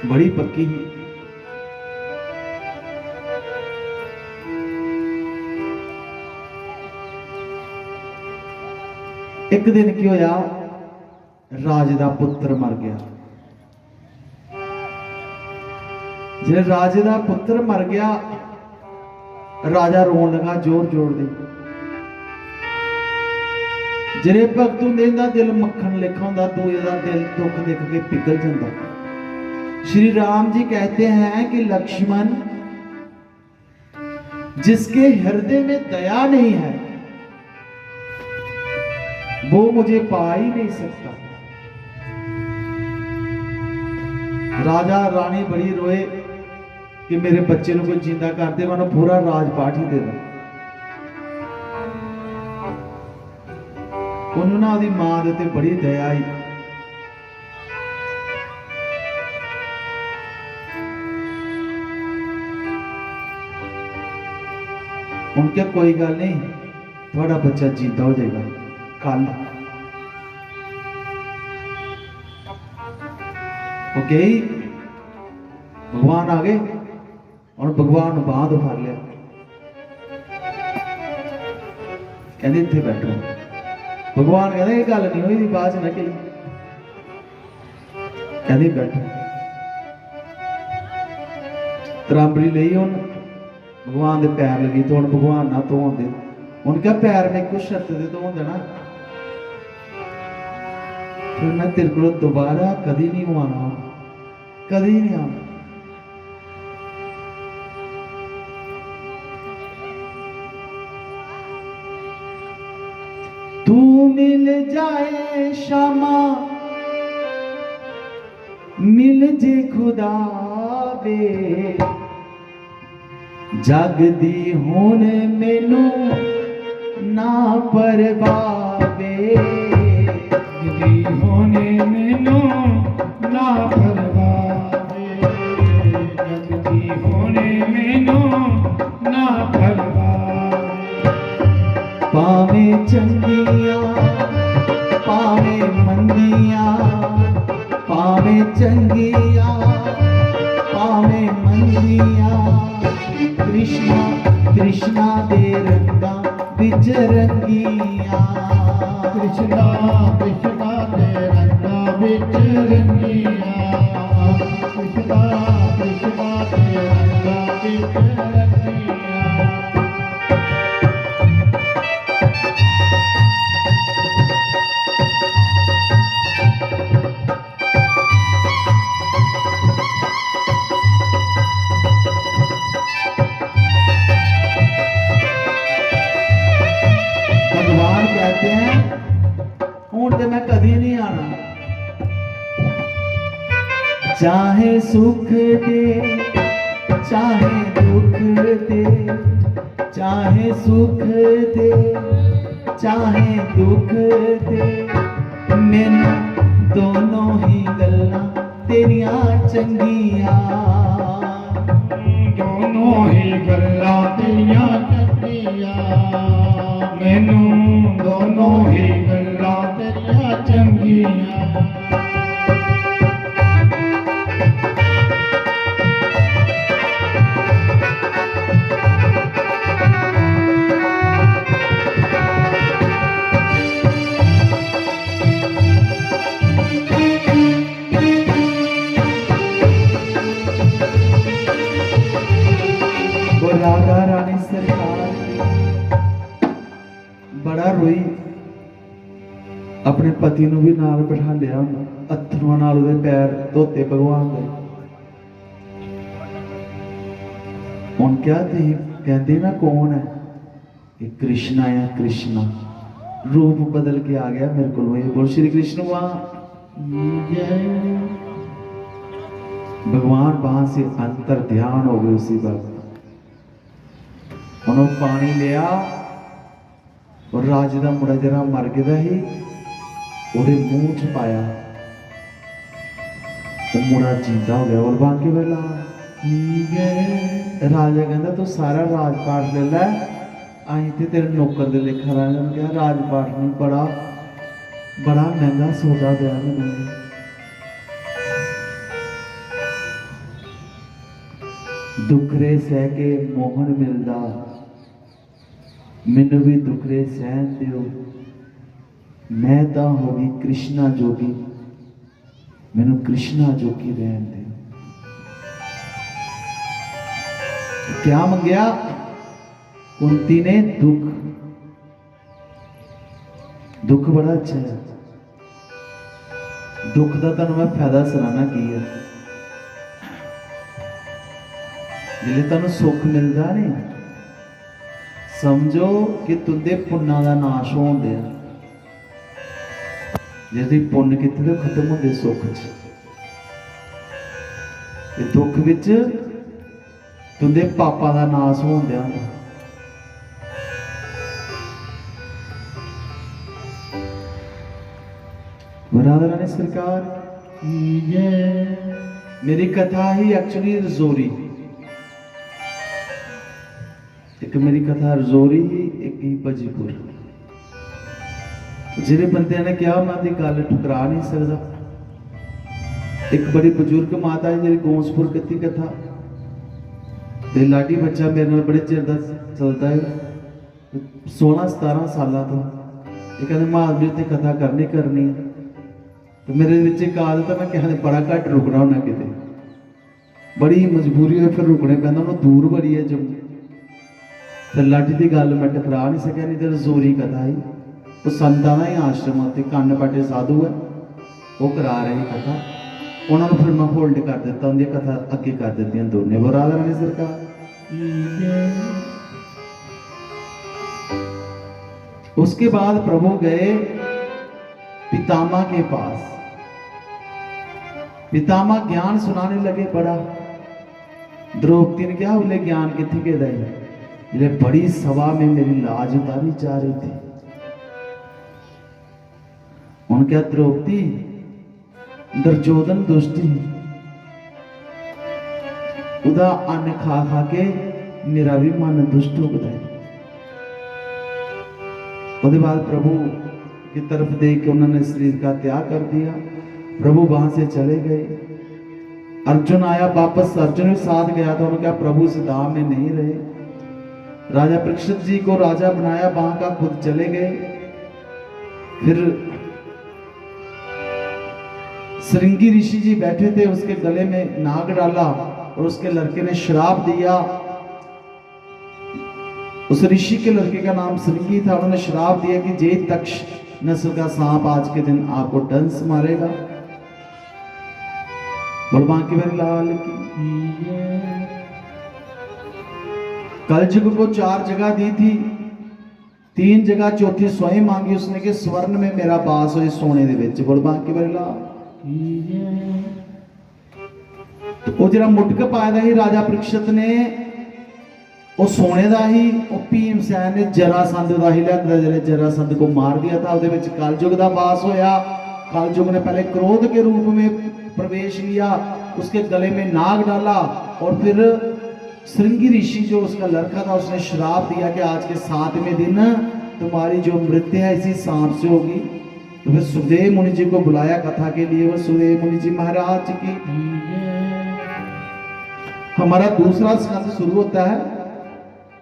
बड़ी पक्की ही। एक दिन की होया, राज का पुत्र मर गया। जे राजे का पुत्र मर गया, राजा रोन लगा जोर जोर दे। जिहड़े भगत हुंदे इहदा दिल मक्खन लेखा हुंदा, दूए दा दिल दुख देख के पिघल जाता। श्री राम जी कहते हैं कि लक्ष्मण, जिसके हृदय में दया नहीं है वो मुझे पा ही नहीं सकता। राजा रानी बड़ी रोए कि मेरे बच्चे को कोई जिंदा कर दे, मैं पूरा राजपाट ही दे दूं। उन्होंने उसकी मां दे उत्ते बड़ी दया आई। उनके कोई गल नहीं, थोड़ा बच्चा जिंदा हो जाएगा कल। ओके, भगवान आ गए और भगवान बांह तो फड़ लिया, कहते इत्थे बैठो। भगवान कहते ये गल नहीं हुई, बाद च ना कही, कहते बैठो। त्रांबड़ी ली हूं भगवान के पैर लगी, तो हम भगवान ना धोन दे। उनका पैर में कुछ शर्त दे धोन देना, फिर मैं तेरे को दोबारा कभी नहीं आना, कभी नहीं आना। तू मिल जाए शामा, मिल जे खुदा वे, जग दी हुण मैनू ना परवावे। जग दी हुण मैनू ना परवावे, जग दी हुण मैनू ना परवावे। पावे चंगियां पावे मंदियां, पावे चंगियां पावे मंदियां, कृष्णा कृष्णा दे रंगा विच रंगियां। कृष्णा कृष्णा दे रंगा विच रंगियां, कृष्णा कृष्णा दे रंगा विच रंगियां। भगवान कहते हैं हूं तो मैं कभी नहीं आना, चाहे सुख दे चाहे दुख दे, चाहे सुख दे चाहे दुख दे, मैनू दोनों ही गल्लां तेरियां चंगियां। दोनों ही गल्लां तेरियां चंगियां, मैनू दोनों ही गल्लां तेरियां चंगियां। वो राधा रानी सरकार बड़ा रोई, अपने पति नूं भी नाल बिठा लिया, अथरुआं नाल उहदे पैर धोते भगवान दे। हुण क्या तुसीं कहंदे ना कौन है, ये कृष्णा है। कृष्णा रूप बदल के आ गया मेरे को, ये बोल श्री कृष्ण वहां जय। भगवान वहां से अंतर ध्यान हो गए उसी वक्त। उन्होंने पानी लिया और राजे का मुंडा जरा मर गया ही ਉਹਦੇ ਮੂੰਹ ਚ ਪਾਇਆ, तो मुंडा जिंदा हो गया। और बाकी वेला ठीक है, राजा कहता तू सारा राजपाट ले लै, आई थे तेरे नौकर दे लेखा राजा ने कहा राजपाट ने बड़ा बड़ा महंगा सौदा दिया मैंने। दुखरे सह के मोहन मिलदा मैनू भी दुखरे सहन दियो। मैं तो होगी कृष्णा जोगी मैनू कृष्णा जोगी रहन दियो। क्या मंगया कुंती ने? दुख। दुख बड़ा अच्छा है। दुख का तुहानू मैं फायदा सुनाना की है। जिले तुहानू सुख मिलता नहीं समझो कि तुंदे पुन्ना का नाश होन दिया। जे पुण्य किते तो खत्म होंदे सुख च। दुख विच तुंदे पापा का नाश होन दिया। राधा रानी सरकार मेरी कथा ही एक्चुअली रजौरी। एक मेरी कथा रजौरी ही एक ही भजीपुर। जिहड़े बंदे ने कहा मैं दी गल ठुकरा नहीं सकता। एक बड़ी बुजुर्ग माता है जी गोसपुर कथी कथा ते लाडी बच्चा मेरे नाल बड़े चिर दा चलता है 16-17 साल तो। ये कहते महावीर ते कथा करनी करनी है। तो मेरे विच एक आदत है मैं कहने बड़ा घट रुकना होना किते बड़ी मजबूरी है फिर रुकने पैंदा। उन्होंने दूर बड़ी है जम्मू तो लाडी की गल मैं टकरा नहीं सकिया। नहीं तो रजौरी कथा ही वो संतां दा ही आश्रम उत्ते कन्न पाटे साधु है वो करा रहे कथा। उन्होंने फिर मैं होल्ड कर दिता उनकी कथा अगे कर दी दोनों। वो राधा रानी सरकार उसके बाद प्रभु गए पितामह के पास। पितामह ज्ञान सुनाने लगे बड़ा। द्रौपदी ने क्या बोले ज्ञान कितने के दे बड़ी सभा में मेरी लाज उतारी जा रही थी। उन्होंने क्या द्रौपदी दुर्योधन दुष्टी उदा अन्न खा खा के मेरा भी मन दुष्ट हो गया। उसके बाद प्रभु की तरफ देख के उन्होंने शरीर का त्याग कर दिया। प्रभु वहां से चले गए। अर्जुन आया वापस। अर्जुन भी साथ गया था। उन्होंने कहा प्रभु इस धाम में नहीं रहे। राजा परीक्षित जी को राजा बनाया वहां का खुद चले गए। फिर श्रृंगी ऋषि जी बैठे थे उसके गले में नाग डाला और उसके लड़के ने श्राप दिया। उस ऋषि के लड़के का नाम श्रृंगी था। उन्होंने श्राप दिया कि जे तक्ष नस्ल का सांप आज के दिन आपको डंस मारेगा। बलबांकी मेरी लाल की कलयुग को 4 जगह दी थी। 3 जगह चौथी स्वयं मांगी उसने कि स्वर्ण में मेरा बास हो सोने दे विच। बलबांकी मेरी लाल वो जरा मुटक पाया ही राजा परीक्षित ने वो सोने का ही भीमसैन ने जरासंध का ही लिया। जरा जरासंध को मार दिया था। उसदे विच कलयुग का वास होया। कलयुग ने पहले क्रोध के रूप में प्रवेश लिया। उसके गले में नाग डाला और फिर श्रृंगी ऋषि जो उसका लड़का था उसने श्राप दिया कि आज के 7वें दिन तुम्हारी जो मृत्यु है इसी सांप से होगी। तो फिर सुखदेव मुनि जी को बुलाया कथा के लिए। वो सुखदेव मुनि जी महाराज की हमारा दूसरा स्कंद शुरू होता है।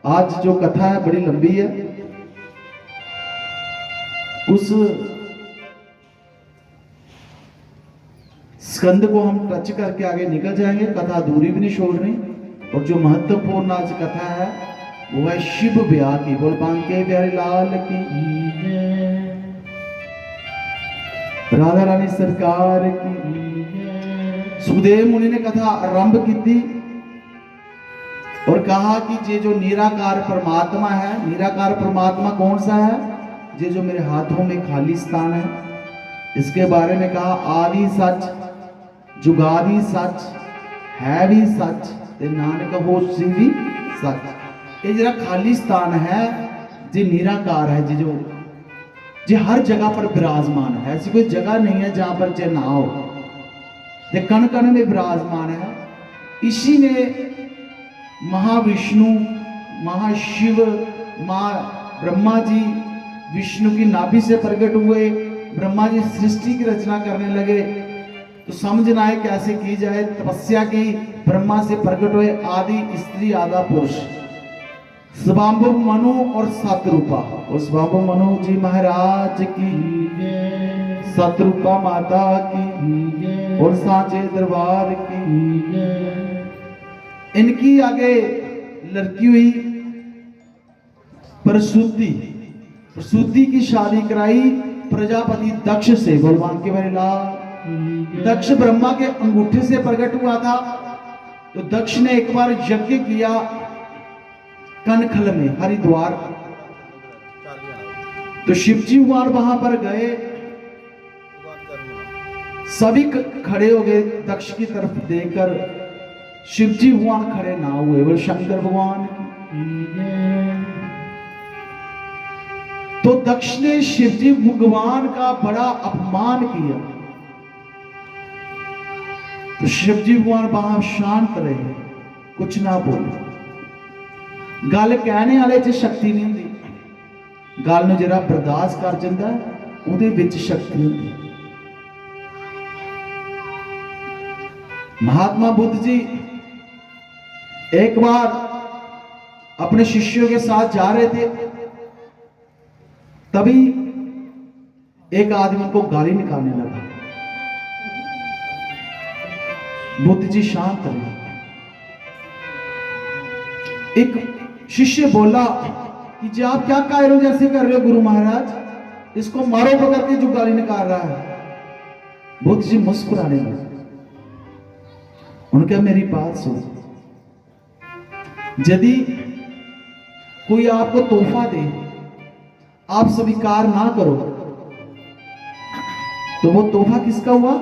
आज जो कथा है बड़ी लंबी है। उस स्कंद को हम टच करके आगे निकल जाएंगे। कथा अधूरी भी नहीं छोड़नी। और जो महत्वपूर्ण आज कथा है वो है शिव ब्याह की। बोल बांके बिहारी लाल की राधा रानी सरकार की। सुखदेव मुनि ने कथा आरंभ की थी और कहा कि ये जो निराकार परमात्मा है, निराकार परमात्मा कौन सा है? ये जो मेरे हाथों में खाली स्थान है इसके बारे में कहा आदि सच जुगादि सच है भी सच ते नानक होशी भी सच। ये जरा खाली स्थान है जे निराकार है, जो हर जगह पर विराजमान है। ऐसी कोई जगह नहीं है जहां पर जे ना हो। ते कण कण में विराजमान है। इसी ने महाविष्णु महाशिव माँ ब्रह्मा जी विष्णु की नाभि से प्रकट हुए, ब्रह्मा जी सृष्टि की रचना करने लगे। तो समझना है कैसे की जाए। तपस्या की, ब्रह्मा से प्रकट हुए, आदि स्त्री आधा पुरुष, स्वयंभू मनु और सतरूपा। और स्वयंभू मनु जी महाराज की, सतरूपा माता की और सांचे दरबार की। इनकी आगे लड़की हुई प्रसूति, प्रसूति की शादी कराई प्रजापति दक्ष से। भगवान के बरेला दक्ष ब्रह्मा के अंगूठे से प्रकट हुआ था। तो दक्ष ने एक बार यज्ञ किया कनखल में, हरिद्वार। तो शिवजी भगवान वहां पर गए, सभी खड़े हो गए दक्ष की तरफ देखकर। शिवजी भगवान खड़े ना हुए, वो शंकर भगवान की। तो दक्ष ने शिवजी भगवान का बड़ा अपमान किया। तो शिवजी भगवान वहां शांत रहे, कुछ ना बोले। गल कहने वाले च शक्ति नहीं होती, गल नूं जरा बर्दाश्त कर जांदा उहदे विच शक्ति होती। महात्मा बुद्ध जी एक बार अपने शिष्यों के साथ जा रहे थे, तभी एक आदमी उनको गाली निकालने लगा। बुद्ध जी शांत रहे। एक शिष्य बोला कि जी आप क्या कायरों जैसे कर रहे हो गुरु महाराज, इसको मारो पकड़ के जो गाली निकाल रहा है। बुद्ध जी मुस्कुराने लगे। उन्होंने कहा मेरी बात सुन, यदि कोई आपको तोहफा दे, आप स्वीकार ना करो, तो वो तोहफा किसका हुआ?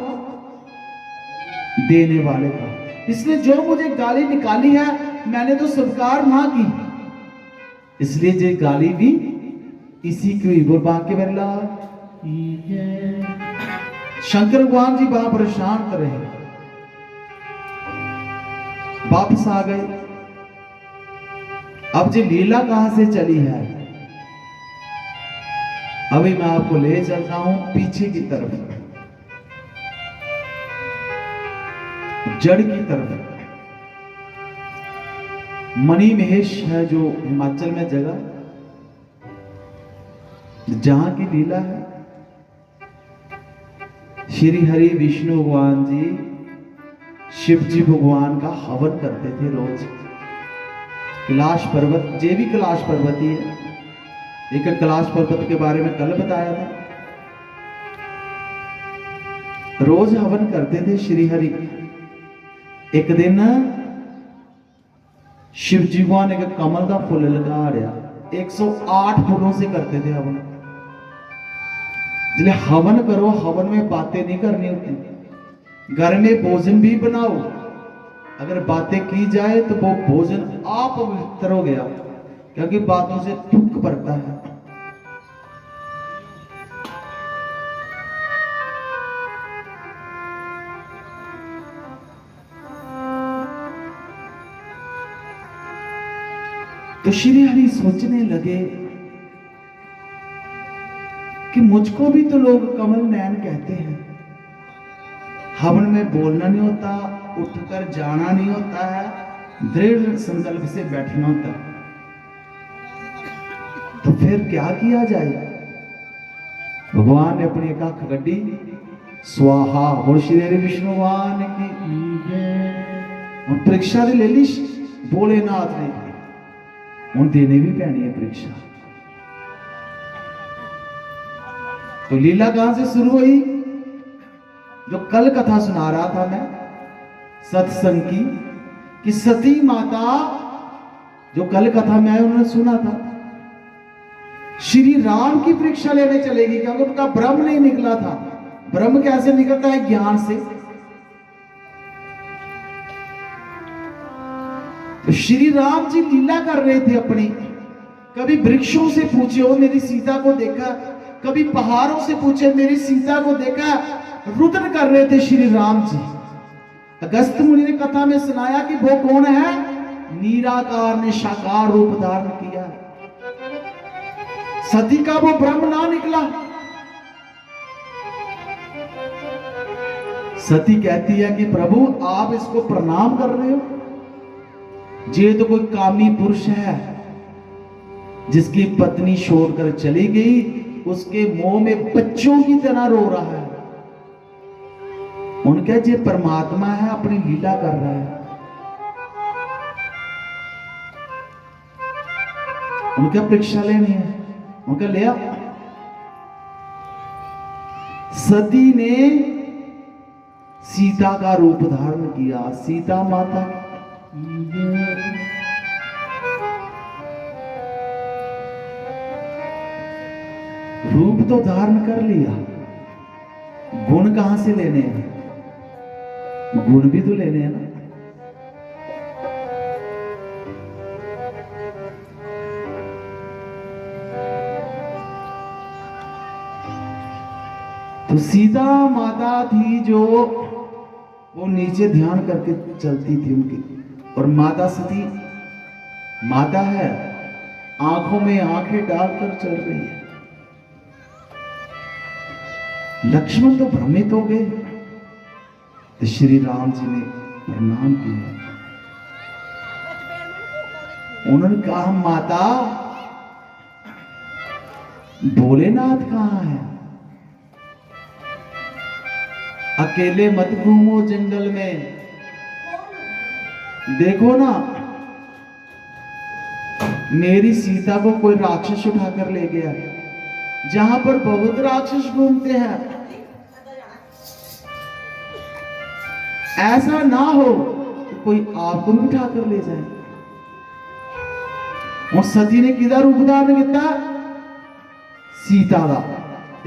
देने वाले का। इसलिए जो मुझे गाली निकाली है मैंने तो स्वीकार ना की, इसलिए ये गाली भी इसी की हुई। बोल बांके बरला। शंकर भगवान जी वहां पर शांत रहे, वापस आ गए। अब ये लीला कहां से चली है, अभी मैं आपको ले चलता हूं पीछे की तरफ, जड़ की तरफ। मणि महेश है जो हिमाचल में जगह, जहां की लीला है। श्री हरि विष्णु भगवान जी शिव जी भगवान का हवन करते थे रोज। कैलाश पर्वत, जे भी कैलाश पर्वत ही है, एक कैलाश पर्वत के बारे में कल बताया था। रोज हवन करते थे श्री हरि। एक दिन शिव जी भगवान ने कमल का फुल लगा रहा, 108 फूलों से करते थे हवन। इसलिए हवन करो, हवन में बातें नहीं करनी होती। घर में भोजन भी बनाओ, अगर बातें की जाए तो वो भोजन आप पवित्र हो गया, क्योंकि बातों से दुख पड़ता है। तो श्री हरि सोचने लगे कि मुझको भी तो लोग कमल नयन कहते हैं। हवन में बोलना नहीं होता, उठकर जाना नहीं होता है, दृढ़ संकल्प से बैठना होता है। तो फिर क्या किया जाए? भगवान ने अपनी एक आंख गड्डी, स्वाहा। और श्री हरि विष्णु भगवान की परीक्षा ले ली भोलेनाथ ने, उन देने भी पैनी है परीक्षा। तो लीला कहां से शुरू हुई? जो कल कथा सुना रहा था मैं सत्संग की, कि सती माता, जो कल कथा में उन्होंने सुना था, श्री राम की परीक्षा लेने चलेगी, क्योंकि उनका ब्रह्म नहीं निकला था। ब्रह्म कैसे निकलता है? ज्ञान से। तो श्री राम जी लीला कर रहे थे अपनी। कभी वृक्षों से पूछे हो मेरी सीता को देखा, कभी पहाड़ों से पूछे मेरी सीता को देखा। रुद्र कर रहे थे श्री राम जी। अगस्त मुनि ने कथा में सुनाया कि वो कौन है? निराकार ने साकार रूप धारण किया। सती का वो ब्रह्म ना निकला। सती कहती है कि प्रभु आप इसको प्रणाम कर रहे हो, ये तो कोई कामी पुरुष है जिसकी पत्नी छोड़कर चली गई, उसके मुंह में बच्चों की तरह रो रहा है। उनका ये परमात्मा है, अपनी लीला कर रहा है। उनका परीक्षा लेनी है, उनका लिया। सती ने सीता का रूप धारण किया। सीता माता रूप तो धारण कर लिया, गुण कहां से लेने हैं? गुण भी तो लेने हैं ना। तो सीता माता थी जो वो नीचे ध्यान करके चलती थी उनकी, और माता सती माता है, आंखों में आंखें डालकर चल रही है। लक्ष्मण तो भ्रमित हो गए, तो श्री राम जी ने प्रणाम किया। उन्होंने कहा माता भोलेनाथ कहां है? अकेले मत घूमो जंगल में, देखो ना मेरी सीता को कोई राक्षस उठाकर ले गया। जहां पर बहुत राक्षस घूमते हैं, ऐसा ना हो कि कोई आपको भी उठाकर ले जाए। और सती ने किधर रूप धारण किया? सीता का।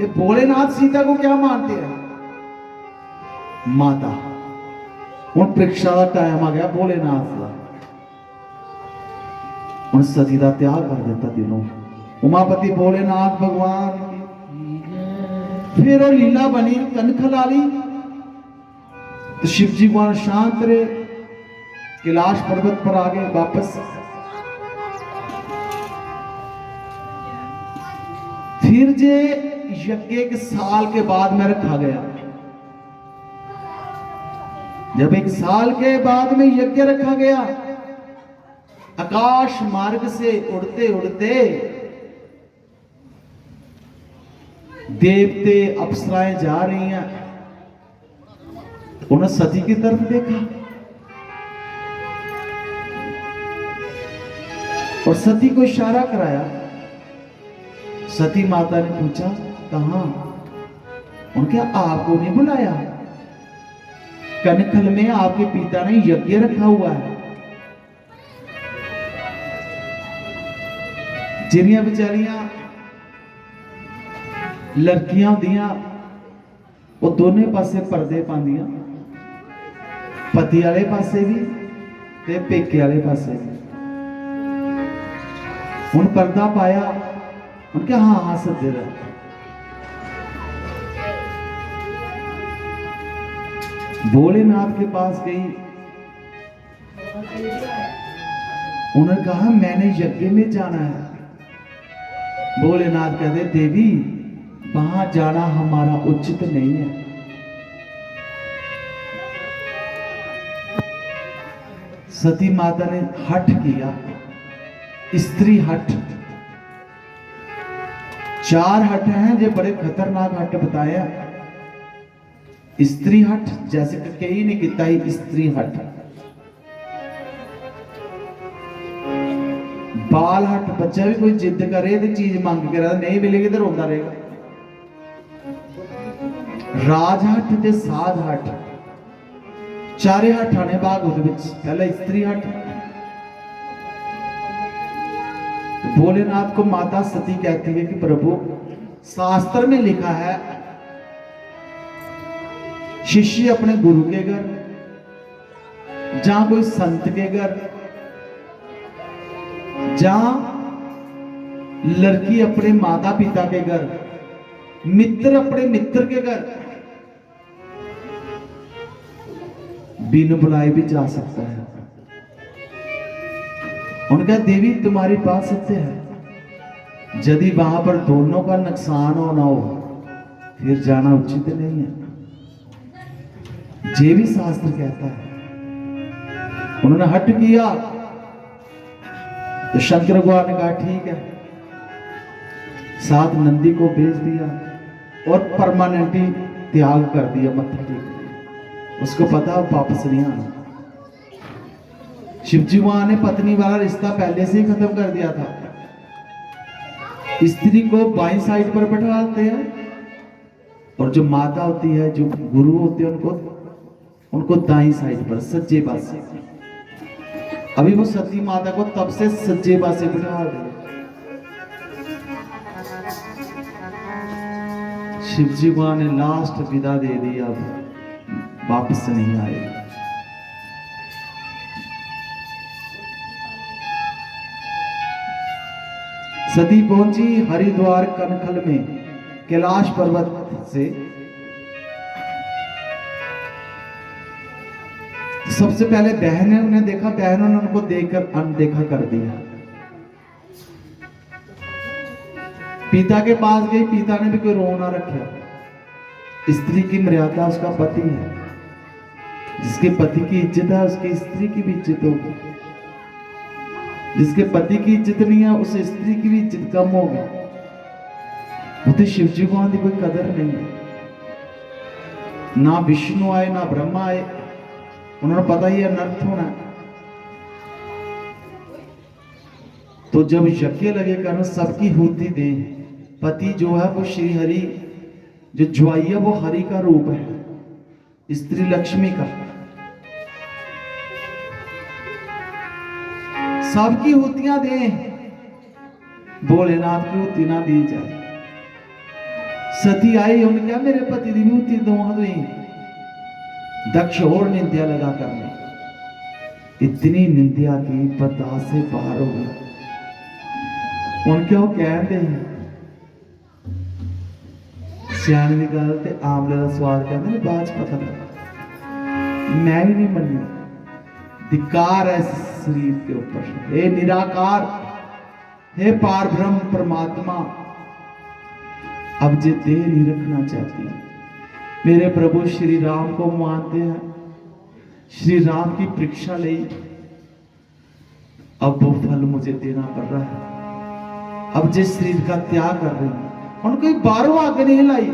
ये भोलेनाथ सीता को क्या मानते हैं? माता। और परीक्षा का टाइम आ गया भोलेनाथ का, और सती का त्याग कर देता दिनों। उमापति भोलेनाथ भगवान की फिर वो लीला बनी कनखलाली। तो शिव जी को शांत रहे, कैलाश पर्वत पर आ गए वापस। फिर जे यज्ञ के साल के बाद में रखा गया। जब एक साल के बाद में यज्ञ रखा गया, आकाश मार्ग से उड़ते उड़ते देवते अप्सराएं जा रही हैं। उन्होंने सती की तरफ देखा और सती को इशारा कराया। सती माता ने पूछा कहां? उनके आपको नहीं बुलाया? कनखल में आपके पिता ने यज्ञ रखा हुआ है। जिनिया बेचारियां लड़कियां दियां वो दोनों पासे पर्दे पांदियां, पति वाले पासे भी ते पेके वाले पासे भी। उन पर्दा पाया, उनके हाँ हाँ सदे रहा। भोलेनाथ के पास गई, उन्होंने कहा मैंने यज्ञ में जाना है। भोलेनाथ कहते देवी वहां जाना हमारा उचित नहीं है। सती माता ने हठ किया, स्त्री हठ। 4 हठ हैं जो बड़े खतरनाक हठ बताया। स्त्री हठ जैसे कई ने किता ही स्त्री हठ, बाल हठ बच्चा भी कोई जिद करे तो चीज मांग के नहीं मिलेगी तो रोता रहेगा। राज हठ ते साध हठ, 4 हठ आने बाग ਉਹਦੇ ਵਿੱਚ। पहला स्त्री हठ। भोलेनाथ को माता सती कहती है कि प्रभु शास्त्र में लिखा है शिष्य अपने गुरु के घर, जहां कोई संत के घर, जहां लड़की अपने माता पिता के घर, मित्र अपने मित्र के घर बिन बुलाए भी जा सकता है। उनका देवी तुम्हारी बात सत्य है, यदि वहां पर दोनों का नुकसान होना हो फिर जाना उचित नहीं है। ये भी शास्त्र कहता है। उन्होंने हट किया तो शंकर भगवान ने कहा ठीक है, साथ नंदी को भेज दिया और परमानेंटली त्याग कर दिया, मत्था टेक दिया। उसको पता वापस नहीं आना। शिवजी वहां ने पत्नी वाला रिश्ता पहले से ही खत्म कर दिया था। स्त्री को बाईं साइड पर बैठाते हैं और जो माता होती है, जो गुरु होते हैं, उनको दाईं साइड पर सज्जे पासे। अभी वो सती माता को तब से सज्जे पासे बिठा दिया। शिवजी वहां ने लास्ट विदा दे दी, अब वापस नहीं आए। सती पहुंची हरिद्वार कनखल में कैलाश पर्वत से। सबसे पहले बहनें उन्हें देखा, बहनों ने उनको देखकर अनदेखा कर दिया। पिता के पास गई, पिता ने भी कोई रो ना रखा। स्त्री की मर्यादा उसका पति है, जिसके पति की इज्जत है उसकी स्त्री की भी इज्जत होगी। जिसके पति की इज्जत नहीं है उस स्त्री की भी इज्जत कम होगी। वो तो शिवजी भगवान की कोई कदर नहीं है। ना विष्णु आए ना ब्रह्मा आए, उन्होंने पता ही अनर्थ होना है। तो जब यज्ञ लगे करना, सबकी होती दे। पति जो है वो श्री हरि, जो ज्वाई है वो हरि का रूप है, स्त्री लक्ष्मी का। सबकी हुतियां दे, भोलेनाथ की हुती ना दी जाए। सती आई, उन्होंने क्या मेरे पति की भी हुती दोहा दुई। दक्ष और निंदा लगा करने, इतनी निंदा की पता से बाहर हो गया। उनके वो कहते हैं सियाने की गल ते आमले का स्वाद कहते हैं बाद पता लगा। मैं भी नहीं मनी। धिक्कार है शरीर के ऊपर। हे निराकार, हे पार ब्रह्म परमात्मा, अब जे देह नहीं रखना चाहती। मेरे प्रभु श्री राम को मानते हैं, श्री राम की परीक्षा ली, अब वो फल मुझे देना पड़ रहा है। अब जिस शरीर का त्याग कर रही हूं, उनको बारों आगे नहीं लाई।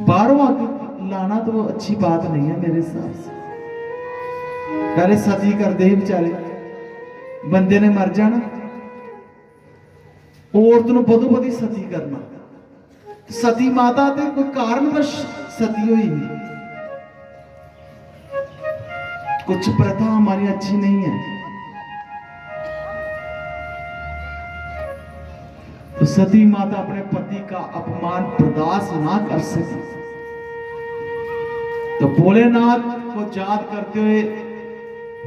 बारों आगे लाना तो अच्छी बात नहीं है मेरे हिसाब से। पहले सती कर दे बेचारे बंदे ने मर जाना, औरत ਨੂੰ बदो बदी सती करना। सती माता ते कोई कारण बस सती हुई नहीं। कुछ प्रथा हमारी अच्छी नहीं है। तो सती माता अपने पति का अपमान बर्दाश्त ना कर सकी, तो भोलेनाथ को याद करते हुए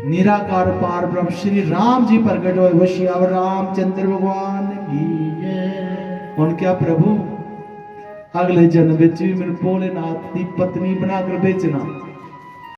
निराकार पार ब्रह्म श्री राम जी प्रकट हुए। वो श्यावर रामचंद्र भगवान की उन क्या प्रभु अगले जन्म में भी मेरे भोलेनाथ की पत्नी बनाकर बेचना।